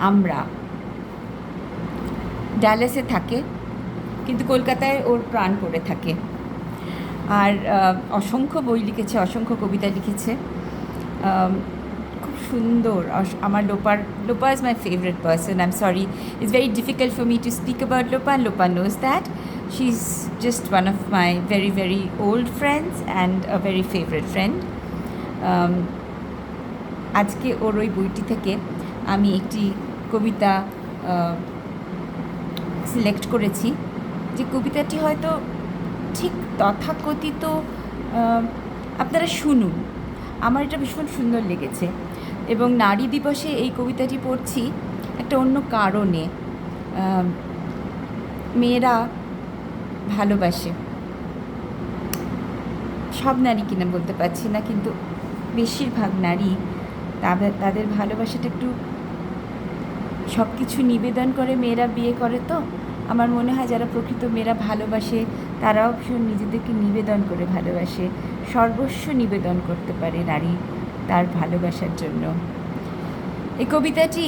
আমরা। ড্যালাসে থাকে, কিন্তু কলকাতায় ওর প্রাণ পড়ে থাকে। আর অসংখ্য বই লিখেছে, অসংখ্য কবিতা লিখেছে। খুব সুন্দর। আমার Lopa is my favourite person. I am sorry, it's very difficult for me to speak about Lopa, and Lopa knows that. She is just one of my very very old friends and a very favourite friend. আজকে ওর ওই বইটি থেকে আমি একটি কবিতা select করেছি, যে কবিতাটি হয়তো ঠিক তথাকথিত, আপনারা শুনুন। আমার এটা ভীষণ সুন্দর লেগেছে, এবং নারী দিবসে এই কবিতাটি পড়ছি একটা অন্য কারণে। মেয়েরা ভালোবাসে, সব নারী কিনা বলতে পারছি না, কিন্তু বেশিরভাগ নারী তাদের ভালোবাসাটা একটু সব কিছু নিবেদন করে মেয়েরা বিয়ে করে। তো আমার মনে হয় যারা প্রকৃত মেয়েরা ভালোবাসে তারাও ভীষণ নিজেদেরকে নিবেদন করে ভালোবাসে, সর্বস্ব নিবেদন করতে পারে নারী তার ভালোবাসার জন্য। এই কবিতাটি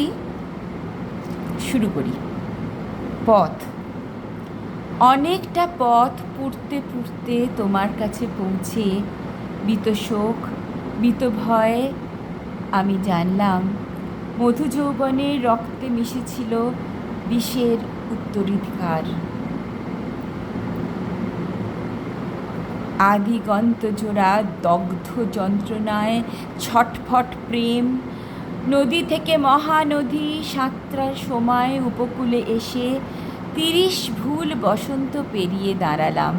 শুরু করি। পথ। অনেকটা পথ পুড়তে পুড়তে তোমার কাছে পৌঁছে বিত শোক বিত ভয়ে আমি জানলাম মধু যৌবনের রক্তে মিশেছিল বিষের উত্তরাধিকার। আদিগন্ত জোড়া দগ্ধ যন্ত্রণায় ছটফট প্রেম। নদী থেকে মহানদী সাঁতরার সময় উপকূলে এসে 30 ভুল বসন্ত পেরিয়ে দাঁড়ালাম।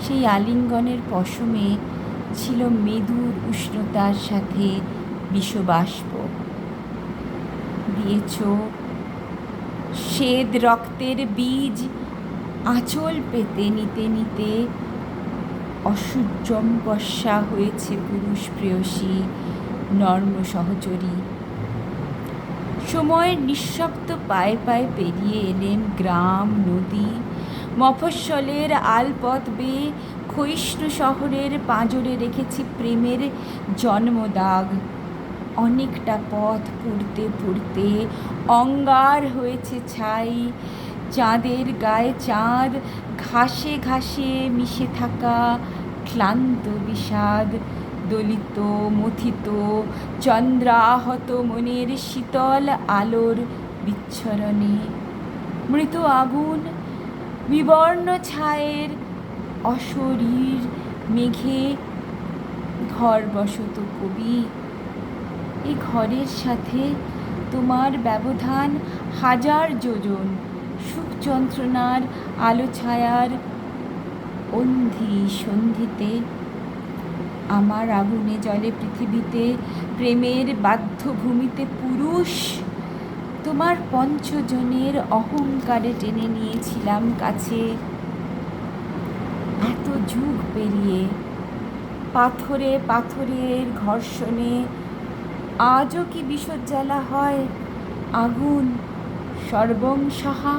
সেই আলিঙ্গনের পশমে ছিল মেদুর উষ্ণতার সাথে বিষবাষ্প। দিয়েছ শ্বেত রক্তের বীজ আঁচল পেতে নিতে নিতে অসুজ্জম বর্ষা হয়েছে পুরুষ প্রেয়সী নর্ম সহচরী। সময়ের নিঃশব্দ পায়ে পায়ে পেরিয়ে এলেন গ্রাম নদী, মফস্বলের আলপথ বেয়ে ক্ষয়িষ্ণু শহরের পাঁজরে রেখেছি প্রেমের জন্মদাগ। অনেকটা পথ পুড়তে পুড়তে অঙ্গার হয়েছে ছাই। চাঁদের গায়ে চাঁদ, ঘাসে ঘাসে মিশে থাকা ক্লান্ত বিষাদ, দলিত মথিত চন্দ্রাহত মনের শীতল আলোর বিচ্ছরণে। মৃত আগুন, বিবর্ণ ছায়ের অশরীর মেঘে ঘর বসত কবি। এই ঘরের সাথে তোমার ব্যবধান হাজার যোজন। সুখ যন্ত্রণার আলো ছায়ার অন্ধি সন্ধিতে আমার আগুনে জলে পৃথিবীতে প্রেমের বাধ্য ভূমিতে পুরুষ তোমার পঞ্চজনের অহংকারে টেনে নিয়েছিলাম কাছে। এত যুগ পেরিয়ে পাথরে পাথরের ঘর্ষণে আজও কি বিষজ্বালা হয় আগুন সর্বং সাহা।